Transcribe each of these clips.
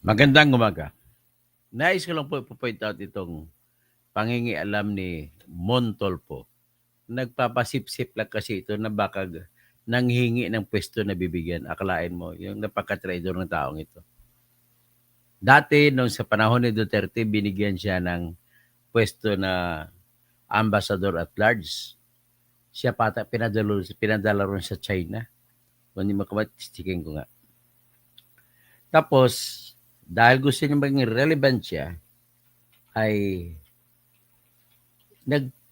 Magandang umaga. Nais ko lang po i-point out itong pangingialam ni Montolpo. Nagpapasip-sip lang kasi ito na baka nanghingi ng pwesto na bibigyan. Akalain mo, yung napaka-traidor ng taong ito. Dati, nung sa panahon ni Duterte, binigyan siya ng pwesto na ambassador at large. Siya pata pinadala ron sa China. Kung hindi makapatistikin ko nga. Tapos, dahil gusto niya maging relevant siya, ay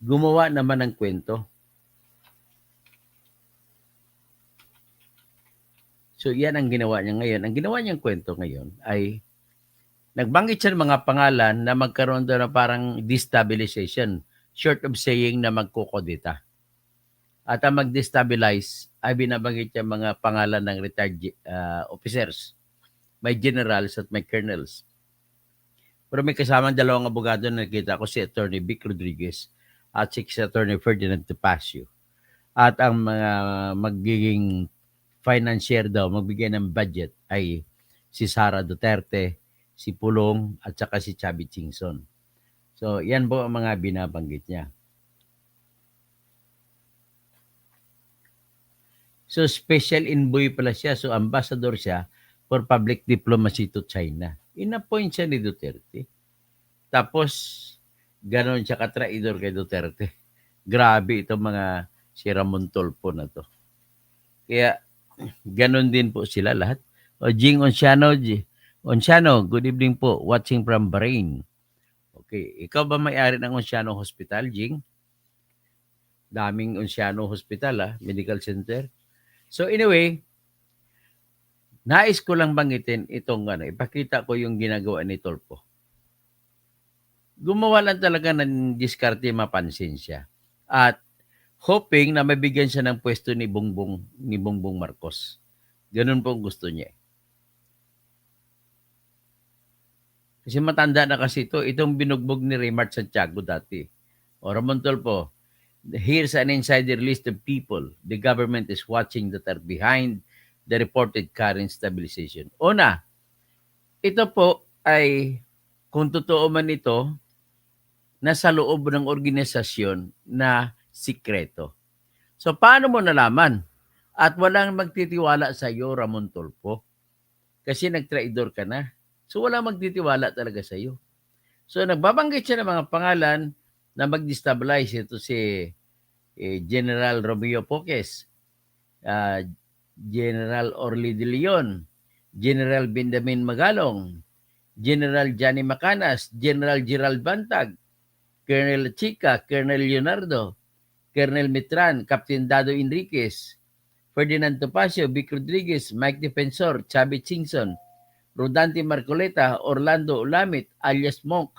gumawa naman ng kwento. So, yan ang ginawa niya ngayon. Ang ginawa niyang kwento ngayon ay nagbanggit siya ng mga pangalan na magkaroon doon ng parang destabilization, short of saying na magkukodita. At ang mag-destabilize ay binabanggit niya mga pangalan ng retired officers. May generals at may colonels. Pero may kasamang dalawang abogado na nakita ko, si Attorney Vic Rodriguez at si Attorney Ferdinand Topacio. At ang mga magiging financier daw, magbigay ng budget ay si Sara Duterte, si Pulong, at saka si Chubby Chingson. So, yan po ang mga binabanggit niya. So, special envoy pala siya. So, ambassador siya for public diplomacy to China. In-appoint siya ni Duterte. Tapos, ganon siya katraidor kay Duterte. Grabe itong mga si Ramon Tulfo na to. Kaya, ganon din po sila lahat. O, Jing Onciano, good evening po. Watching from Bahrain. Okay, ikaw ba may-ari ng Onciano Hospital, Jing? Daming Onciano Hospital, medical center. So anyway, nais ko lang banggitin itong ipakita ko yung ginagawa ni Tulfo. Gumawa lang talaga ng diskarte, mapansin siya. At hoping na mabigyan siya ng pwesto ni Bongbong Marcos. Ganun po ang gusto niya. Kasi matanda na kasi itong binugbog ni Raymart Santiago dati. O Ramon Tulfo, here's an insider list of people the government is watching that are behind the reported current stabilization. Una, ito po ay, kung totoo man ito, nasa loob ng organisasyon na sikreto. So, paano mo nalaman? At walang magtitiwala sa iyo, Ramon Tulfo. Kasi nagtraidor ka na. So, walang magtitiwala talaga sa iyo. So, nagbabanggit siya ng mga pangalan na mag-destabilize. Ito si General Romeo Poques, General Orly de Leon, General Benjamin Magalong, General Johnny Macanas, General Gerald Bantag, Colonel Chica, Colonel Leonardo, Colonel Mitran, Captain Dado Enriquez, Ferdinand Topacio, Vic Rodriguez, Mike Defensor, Chubby Chingson, Rodante Marcoleta, Orlando Ulamit, alias Monk.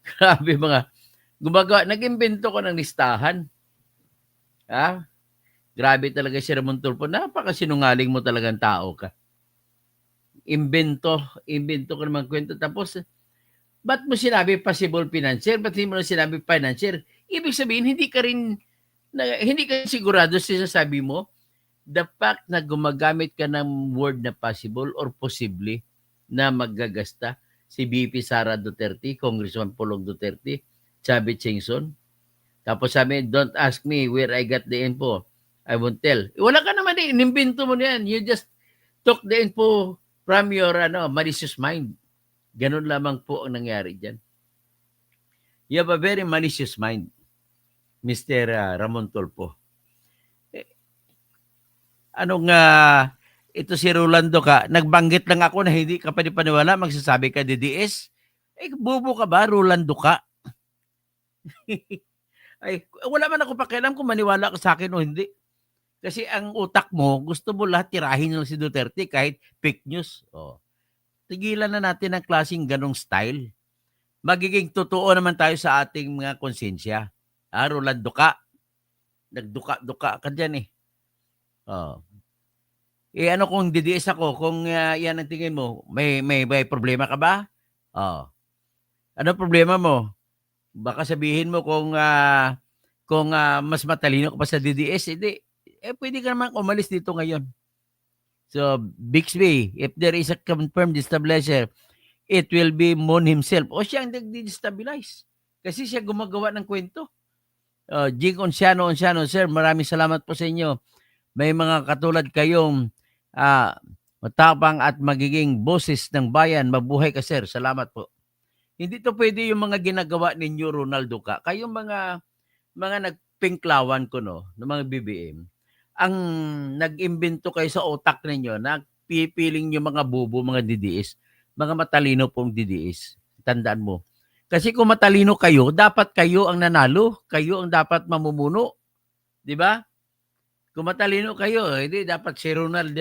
Grabe mga gumagawa. Nag-imbento ko ng listahan. Ha? Grabe talaga si Ramon Tulfo. Napakasinungaling mo talagang tao ka. Invento ko naman kwento. Tapos, ba't mo sinabi possible financier? Ba't hindi mo na sinabi financier? Ibig sabihin, hindi ka sigurado sa sasabi mo. The fact na gumagamit ka ng word na possible or possibly na maggagasta si VP Sara Duterte, Congressman Pulong Duterte, Chubby Chingson. Tapos sabi, don't ask me where I got the info. I won't tell. Wala ka naman inimbento mo yan. You just took the info from your malicious mind. Ganun lamang po ang nangyari dyan. You have a very malicious mind, Mr. Ramon Tulfo. Ito si Rolando ka, nagbanggit lang ako na hindi ka paniwala, magsasabi ka DDS. Bobo ka ba, Rolando ka? Ay, wala man ako pakialam kung maniwala ka sa akin o hindi. Kasi ang utak mo, gusto mo lahat tirahin lang si Duterte kahit fake news. Tigilan na natin ang klaseng ganong style. Magiging totoo naman tayo sa ating mga konsensya. Rolando ka. Nagduka-duka ka dyan eh. Ano kung DDS ako? Kung yan ang tingin mo, may problema ka ba? Ano problema mo? Baka sabihin mo kung mas matalino ka pa sa DDS, hindi. Pwede ka naman umalis dito ngayon. So, Bixby, if there is a confirmed destabilizer it will be Moon himself. O siya ang nag-destabilize. Kasi siya gumagawa ng kwento. Jing Onciano, sir, maraming salamat po sa inyo. May mga katulad kayong matapang at magiging boses ng bayan. Mabuhay ka, sir. Salamat po. Hindi to pwede yung mga ginagawa ninyo, Ronaldo ka. Kayong mga nagpinklawan ko, no, ng mga BBM, ang nag-imbento kayo sa utak ninyo, nagpipiling yung mga bubo, mga DDS, mga matalino pong DDS. Tandaan mo. Kasi kung matalino kayo, dapat kayo ang nanalo. Kayo ang dapat mamumuno. Di ba? Kung matalino kayo, hindi dapat si Ronald,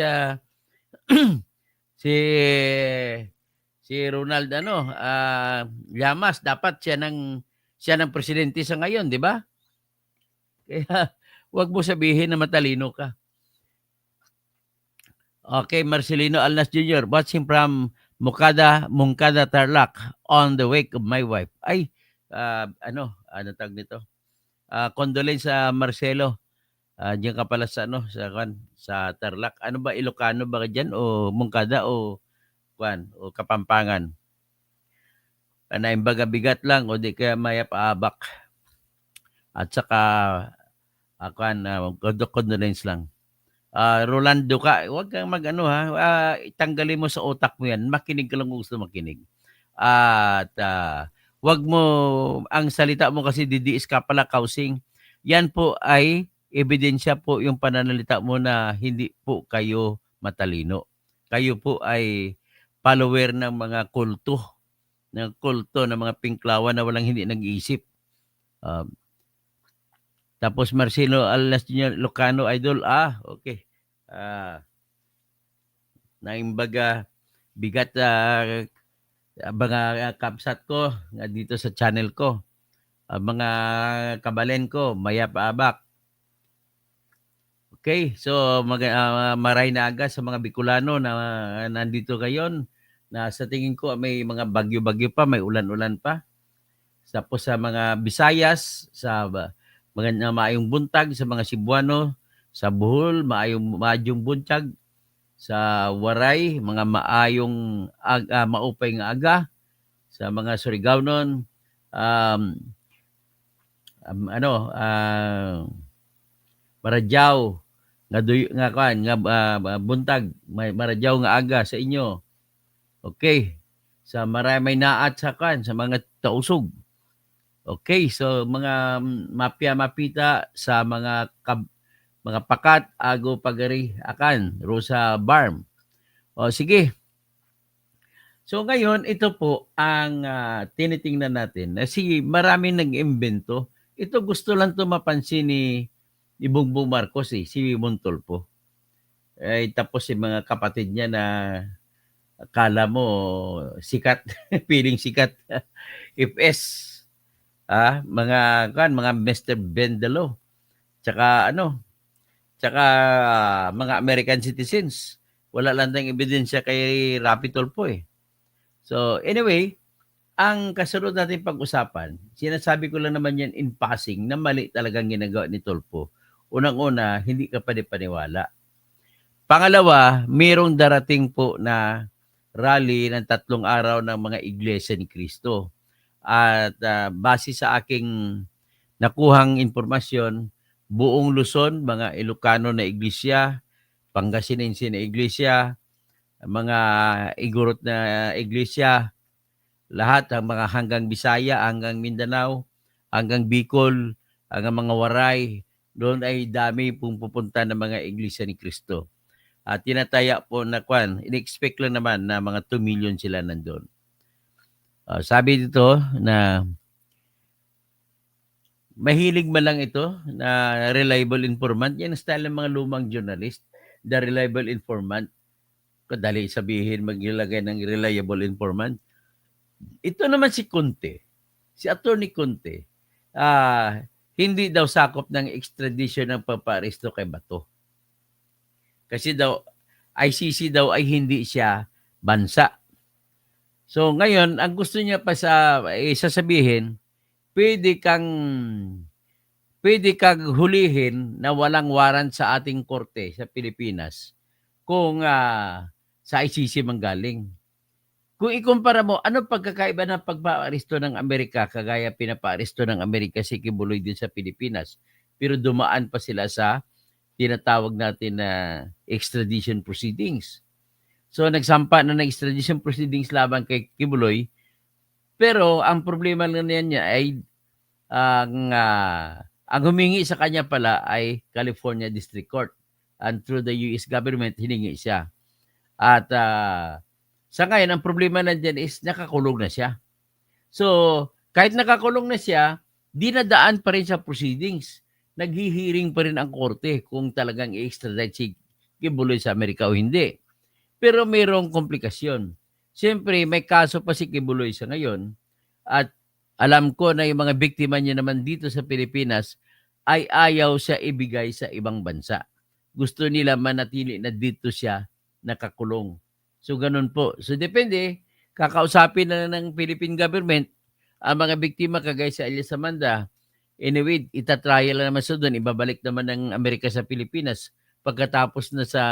si Ronald Llamas, dapat siya ng presidente sa ngayon, di ba? Kaya wag mo sabihin na matalino ka. Okay, Marcelino Alnas Jr., watching from Moncada, Tarlac, on the wake of my wife. Ay, ano tag nito? Condolence sa Marcelo. Diyan ka pala sa Tarlac. Ano ba, Ilocano ba diyan o Moncada o Kapampangan? Naimbaga bigat lang o di kaya maya paabak. At saka condolence lang. Rolando ka, huwag kang tanggalin mo sa utak mo yan. Makinig ka lang kung gusto makinig. At wag mo, ang salita mo kasi didiis ka pala, kausing. Yan po ay ebidensya po yung pananalita mo na hindi po kayo matalino. Kayo po ay follower ng mga kulto ng mga pinklawan na walang hindi nag-iisip. Tapos Marcelo Alas Jr. Lucano Idol. Okay. Naimbaga bigat mga kapsat ko nga dito sa channel ko. Mga kabalen ko, maya paabak. Okay, so maray na aga sa mga Bicolano na nandito ngayon na sa tingin ko may mga bagyo-bagyo pa, may ulan-ulan pa. Tapos sa mga Visayas, sa mga maayong buntag sa mga Cebuano, sa Bohol, maayong buntag, sa Waray, mga maayong maupay nga aga, sa mga Surigao-non, Maradyaw, buntag, may Maradyaw nga aga sa inyo. Okay. Sa maramay naat sa mga tausog. Okay, so mga mapita sa mga pakat, ago pagari akan, Rosa Barm. O sige. So ngayon, ito po ang tinitingnan natin. Maraming nag-imbento. Ito gusto lang to mapansin ni Bongbong Marcos si Montolpo. Tapos yung mga kapatid niya na akala mo sikat, feeling sikat. FS. Mga Mr. Bendelo. Tsaka mga American citizens. Wala lang tayong ebidensya kay Rapi Tulfo So anyway, ang kasunod natin pag-usapan, sinasabi ko lang naman yan in passing na mali talagang ginagawa ni Tulfo. Unang-una, hindi ka paniwala. Pangalawa, mayroong darating po na rally ng 3 araw ng mga Iglesia ni Cristo. At base sa aking nakuhang informasyon, buong Luzon, mga Ilocano na iglesia, Pangasinense na iglesia, mga Igorot na iglesia, lahat ang mga hanggang Bisaya, hanggang Mindanao, hanggang Bicol, hanggang mga Waray, doon ay dami pong pupunta ng mga iglesia ni Cristo. At tinataya po na in-expect lang naman na mga 2 million sila nandun. Sabi dito na mahilig man lang ito na reliable informant. Yan ang style ng mga lumang journalist. The reliable informant. Kadali sabihin maglagay ng reliable informant. Ito naman si Conte. Si Attorney Conte. Hindi daw sakop ng extradition ng papa-aresto kay Bato. Kasi daw, ICC daw ay hindi siya bansa. So ngayon, ang gusto niya pa sasabihin, pwede kang hulihin na walang warrant sa ating korte sa Pilipinas kung sa ICC manggaling. Kung ikumpara mo, ano pagkakaiba ng pagpapaaresto ng Amerika, kagaya pinapaaresto ng Amerika si Kibuloy din sa Pilipinas, pero dumaan pa sila sa tinatawag natin na extradition proceedings. So nagsampa na ng extradition proceedings laban kay Kibuloy, pero ang problema lang niya ay ang humingi sa kanya pala ay California District Court, and through the US government hiningi siya. At sa ngayon, ang problema nandiyan is nakakulong na siya. So, kahit nakakulong na siya, dinadaan pa rin sa proceedings. Naghihiring pa rin ang korte kung talagang i-extradite si Kibuloy sa Amerika o hindi. Pero mayroong komplikasyon. Siyempre, may kaso pa si Kibuloy sa ngayon, at alam ko na yung mga biktima niya naman dito sa Pilipinas ay ayaw siya ibigay sa ibang bansa. Gusto nila manatili na dito siya nakakulong. So, ganun po. So, depende. Kakausapin na ng Philippine government ang mga biktima kagaya sa Elias Amanda. Anyway, itatrial na naman sa doon. Ibabalik naman ng Amerika sa Pilipinas pagkatapos na sa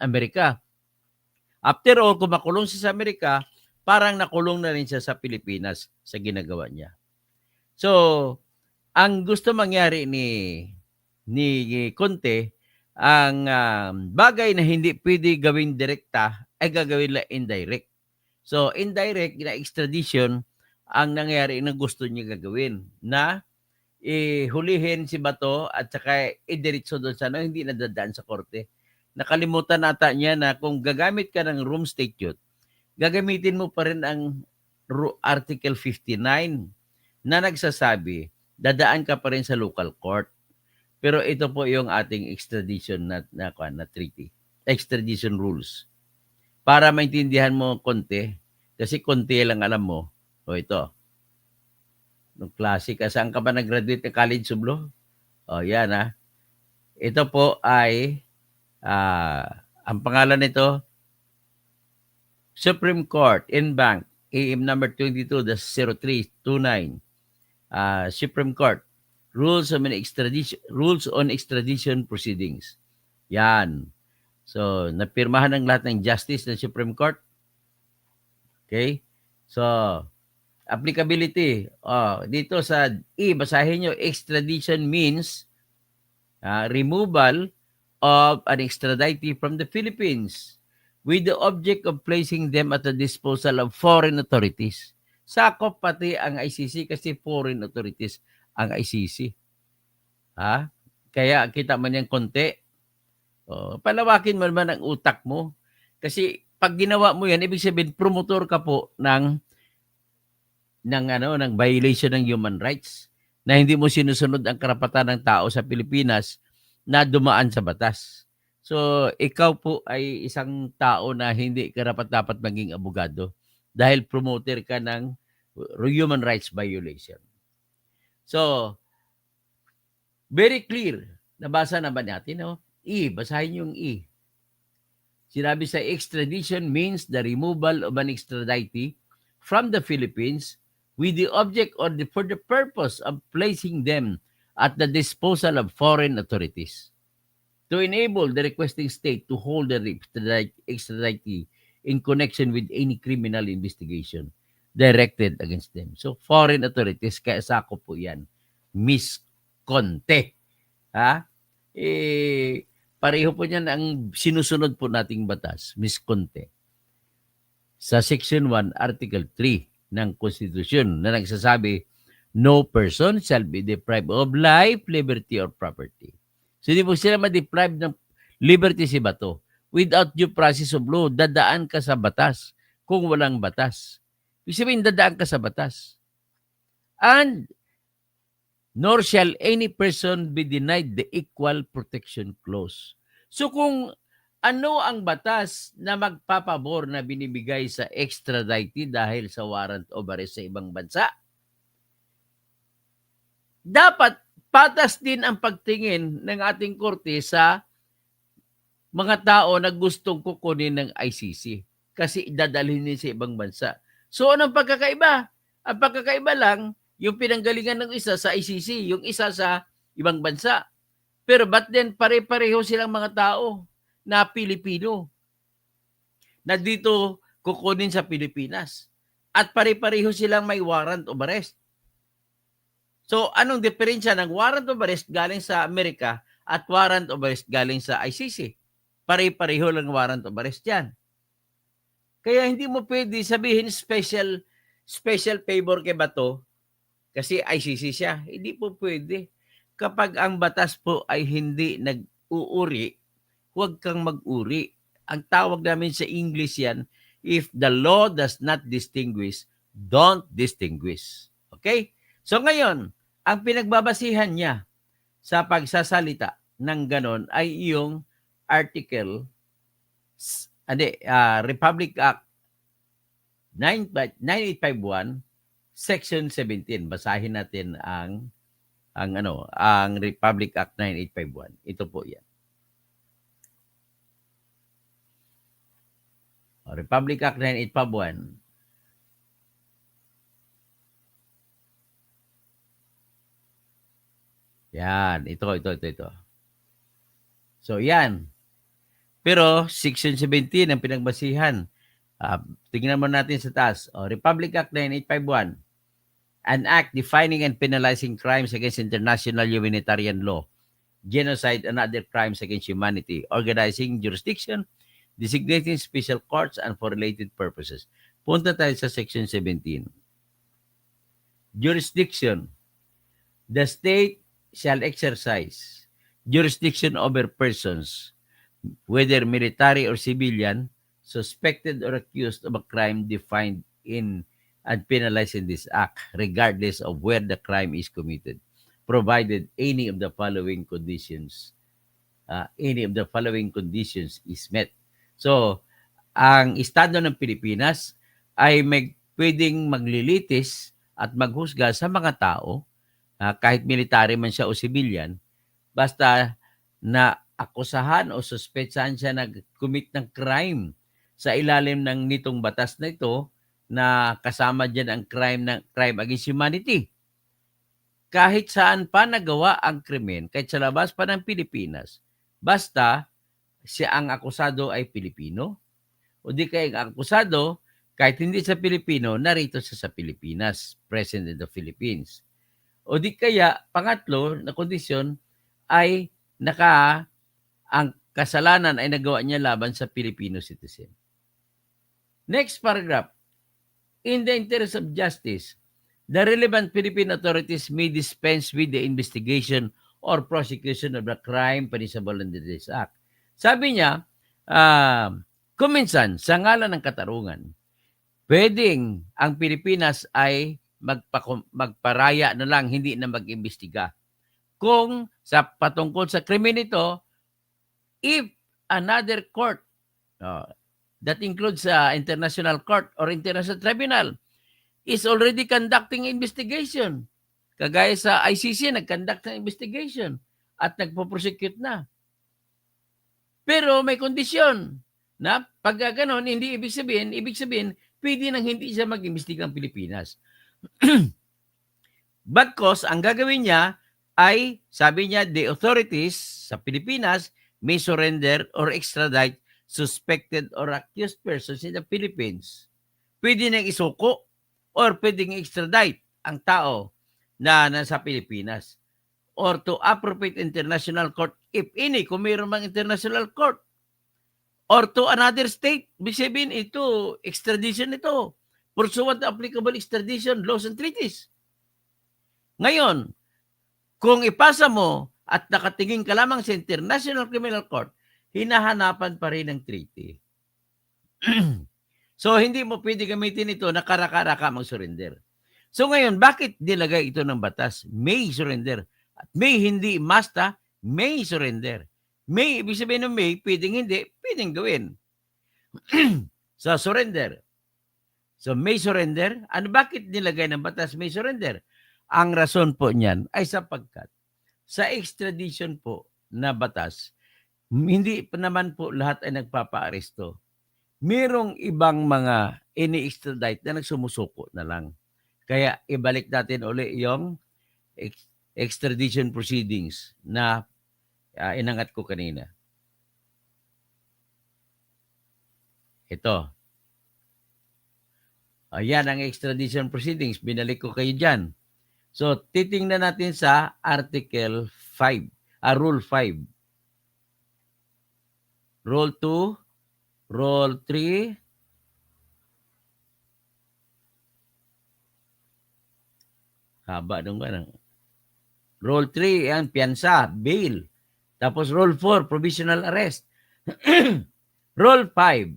Amerika. After all, kung makulong siya sa Amerika, parang nakulong na rin siya sa Pilipinas sa ginagawa niya. So, ang gusto mangyari ni Conte, ang bagay na hindi pwede gawin direkta ay gagawin lang indirect. So, indirect na extradition ang nangyari na gusto niya gagawin, na hulihin si Bato at saka idiretso doon sa hindi nadadaan sa korte. Nakalimutan ata niya na kung gagamit ka ng room statute, gagamitin mo pa rin ang Article 59 na nagsasabi, dadaan ka pa rin sa local court. Pero ito po yung ating extradition na treaty, extradition rules. Para maintindihan mo konti, kasi konti lang alam mo. O ito, nung klase ka, saan ka ba nag-graduate ng College of Law? O yan ha. Ito po ay, ang pangalan nito, Supreme Court, in-bank, AM number 22-0329, Supreme Court, Rules on Extradition Proceedings. Yan. So, napirmahan ng lahat ng justice ng Supreme Court. Okay? So, applicability. Dito sa basahin nyo, extradition means removal of an extraditee from the Philippines with the object of placing them at the disposal of foreign authorities. Sakop pati ang ICC kasi foreign authorities ang ICC. Kaya kita man yung konti. Palawakin mo naman ang utak mo. Kasi pag ginawa mo yan, ibig sabihin promotor ka po ng violation ng human rights, na hindi mo sinusunod ang karapatan ng tao sa Pilipinas na dumaan sa batas. So, ikaw po ay isang tao na hindi karapat-dapat maging abogado dahil promoter ka ng human rights violation. So, very clear. Nabasa na ba natin? No? Basahin yung Sinabi sa extradition means the removal of an extraditee from the Philippines with the object or for the purpose of placing them at the disposal of foreign authorities to enable the requesting state to hold the extraditee in connection with any criminal investigation directed against them. So, foreign authorities, kaya sakop po yan. Miss Conte. Pareho po niyan ang sinusunod po nating batas, Miss Conte. Sa Section 1, Article 3 ng Constitution na nagsasabi, no person shall be deprived of life, liberty, or property. So, hindi po sila ma-deprive ng liberty si Bato. Without due process of law, dadaan ka sa batas kung walang batas. Ibig sabihin, dadaan ka sa batas. And nor shall any person be denied the equal protection clause. So kung ano ang batas na magpapabor na binibigay sa extraditee dahil sa warrant of arrest sa ibang bansa, dapat patas din ang pagtingin ng ating korte sa mga tao na gustong kukunin ng ICC kasi dadalhin din sa ibang bansa. So anong pagkakaiba? Ang pagkakaiba lang, yung pinanggalingan ng isa sa ICC, yung isa sa ibang bansa. Pero ba't din pare-pareho silang mga tao na Pilipino na dito kukunin sa Pilipinas. At pare-pareho silang may warrant of arrest. So, anong diferensya ng warrant of arrest galing sa Amerika at warrant of arrest galing sa ICC? Pare-pareho lang warrant of arrest yan. Kaya hindi mo pwede sabihin special favor kay Bato kasi ICC siya. Hindi po pwede. Kapag ang batas po ay hindi nag-uuri, huwag kang mag-uri. Ang tawag namin sa English yan, if the law does not distinguish, don't distinguish. Okay? So ngayon, ang pinagbabasihan niya sa pagsasalita ng ganon ay yung article, Republic Act 9851, Section 17. Basahin natin ang Republic Act 9851. Ito po yan. Republic Act 9851. Yan, ito. So, yan. Pero, Section 17 ang pinagbasihan. Tingnan mo natin sa taas. Republic Act 9851. An act defining and penalizing crimes against international humanitarian law, genocide and other crimes against humanity, organizing jurisdiction, designating special courts, and for related purposes. Punta tayo sa Section 17. Jurisdiction. The state shall exercise jurisdiction over persons, whether military or civilian, suspected or accused of a crime defined in and penalized in this act, regardless of where the crime is committed, provided any of the following conditions is met. So, ang Estado ng Pilipinas ay pwedeng maglilitis at maghusga sa mga tao, kahit military man siya o civilian, basta na akusahan o suspetsahan siya nag-commit ng crime sa ilalim ng nitong batas na ito, na kasama dyan ang crime against humanity. Kahit saan pa nagawa ang krimen, kahit sa labas pa ng Pilipinas, basta siya ang akusado ay Pilipino, o di kaya ang akusado, kahit hindi sa Pilipino, narito siya sa Pilipinas, present in the Philippines. O di kaya, pangatlo na kondisyon ay ang kasalanan ay nagawa niya laban sa Filipino citizen. Next paragraph. In the interest of justice, the relevant Philippine authorities may dispense with the investigation or prosecution of the crime punishable under this act. Sabi niya, kung minsan, sa ngalan ng katarungan, pwedeng ang Pilipinas ay magparaya na lang, hindi na mag-imbestiga. Kung sa patungkol sa krimen ito, if another court, that includes international court or international tribunal, is already conducting investigation. Kagaya sa ICC, nag-conduct ng investigation at nagpo-prosecute na. Pero may kondisyon na pag ganon, hindi ibig sabihin, pwede nang hindi siya mag-imbestiga ang Pilipinas. Bagkos, ang gagawin niya ay, sabi niya, the authorities sa Pilipinas may surrender or extradite suspected or accused persons in the Philippines. Pwede nang isuko or pwedeng extradite ang tao na nasa Pilipinas, or to appropriate international court, if any, kung mayroon mang international court, or to another state. Ibig sabihin, ito, extradition ito, pursuant to applicable extradition laws and treaties. Ngayon, kung ipasa mo at nakatingin ka lamang sa International Criminal Court, hinahanapan pa rin ng treaty. So, hindi mo pwede gamitin ito na kara-kara ka mag-surrender. So, ngayon, bakit nilagay ito ng batas? May surrender. At may hindi, basta, may surrender. May, ibig sabihin ng may, pwedeng hindi, pwedeng gawin. So, surrender. So, may surrender. Ano, bakit nilagay ng batas may surrender? Ang rason po niyan ay sapagkat sa extradition po na batas, hindi pa naman po lahat ay nagpapa-aresto. Merong ibang mga ini-extradite na nagsumusuko na lang. Kaya ibalik natin uli yung extradition proceedings na inangat ko kanina. Ito. Ayan ang extradition proceedings. Binalik ko kayo dyan. So, titingnan natin sa Article 5, Rule 5. Rule 2, Rule 3, haba nung ano. Rule 3, yan, piyansa, bail. Tapos Rule 4, provisional arrest. Rule 5.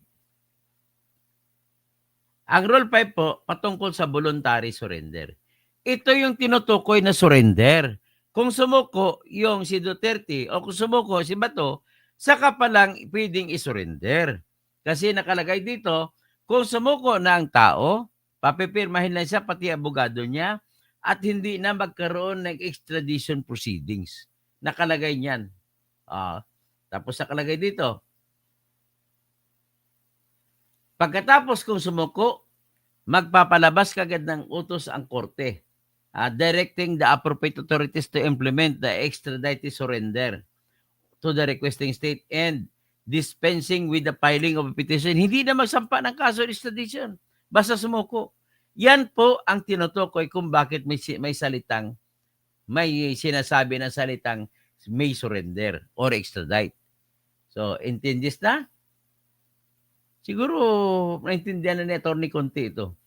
Ang Rule 5 po, patungkol sa voluntary surrender. Ito yung tinutukoy na surrender. Kung sumuko yung si Duterte o kung sumuko si Bato, saka pa lang pwedeng isurrender. Kasi nakalagay dito, kung sumuko na ang tao, papipirmahin na siya pati abogado niya at hindi na magkaroon ng extradition proceedings. Nakalagay niyan. Tapos nakalagay dito, pagkatapos kung sumuko, magpapalabas kagad ng utos ang korte, directing the appropriate authorities to implement the extradited surrender to the requesting state and dispensing with the filing of a petition. Hindi na magsampa ng kaso ng extradition. Basta sumuko. Yan po ang tinutukoy kung bakit may salitang, may sinasabi ng salitang may surrender or extradite. So, intindis na? Siguro, naintindihan na ni Atty. Conti ito.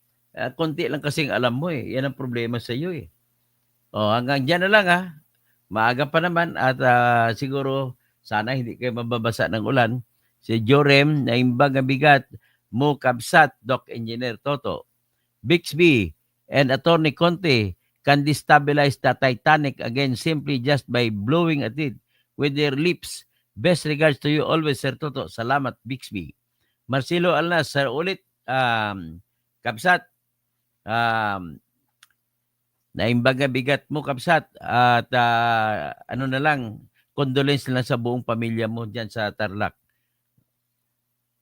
Konti lang kasing alam mo eh. Yan ang problema sa iyo eh. Hanggang dyan na lang ha. Maaga pa naman at siguro sana hindi kayo mababasa ng ulan. Si Jorem, naimbang ang bigat, Mo Kabsat, Doc Engineer Toto, Bixby, and Atty. Conti can destabilize the Titanic again simply just by blowing at it with their lips. Best regards to you always, Sir Toto. Salamat, Bixby. Marcelo Alnas, Sir ulit, Kabsat, naimbaga bigat mo, Kabsat, at ano na lang, condolence na lang sa buong pamilya mo dyan sa Tarlac.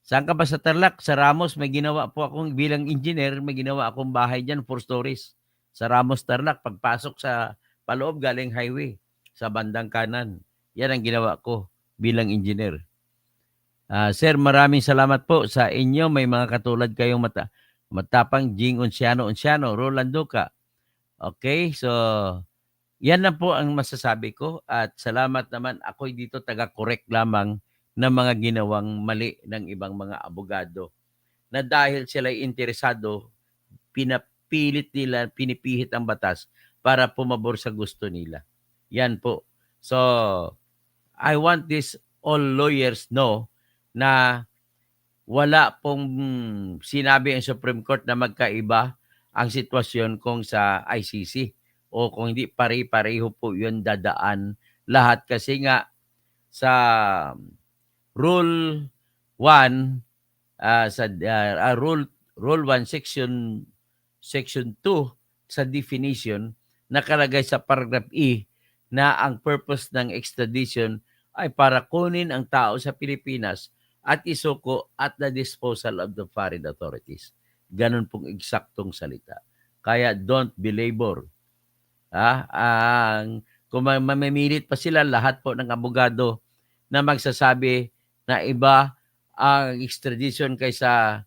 Saan ka ba sa Tarlac? Sa Ramos, may ginawa po akong bilang engineer, may ginawa akong bahay dyan, 4 stories. Sa Ramos, Tarlac, pagpasok sa paloob galing highway, sa bandang kanan. Yan ang ginawa ko bilang engineer. Sir, maraming salamat po sa inyo. May mga katulad kayong matapang, Jing Unciano, Roland Duca. Okay, so yan na po ang masasabi ko at salamat naman. Ako'y dito taga-correct lamang ng mga ginawang mali ng ibang mga abogado na dahil sila'y interesado, pinipihit ang batas para pumabor sa gusto nila. Yan po. So, I want this all lawyers know na wala pong sinabi ang Supreme Court na magkaiba ang sitwasyon kung sa ICC o kung hindi pare-pareho po yun dadaan lahat kasi nga sa Rule 1 sa Rule 1 Section 2 sa definition nakalagay sa paragraph E na ang purpose ng extradition ay para kunin ang tao sa Pilipinas at isuko at the disposal of the foreign authorities. Ganun pong eksaktong salita. Kaya don't belabor. Kung mamimilit pa sila, lahat po ng abogado na magsasabi na iba ang extradition kaysa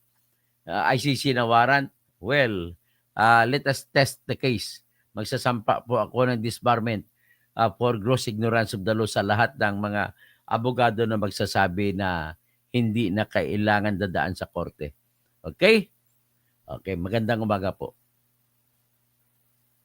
ICC na warrant, well, let us test the case. Magsasampa po ako ng disbarment for gross ignorance of the law sa lahat ng mga abogado na magsasabi na hindi na kailangan dadaan sa korte. Okay? Okay, magandang umaga po.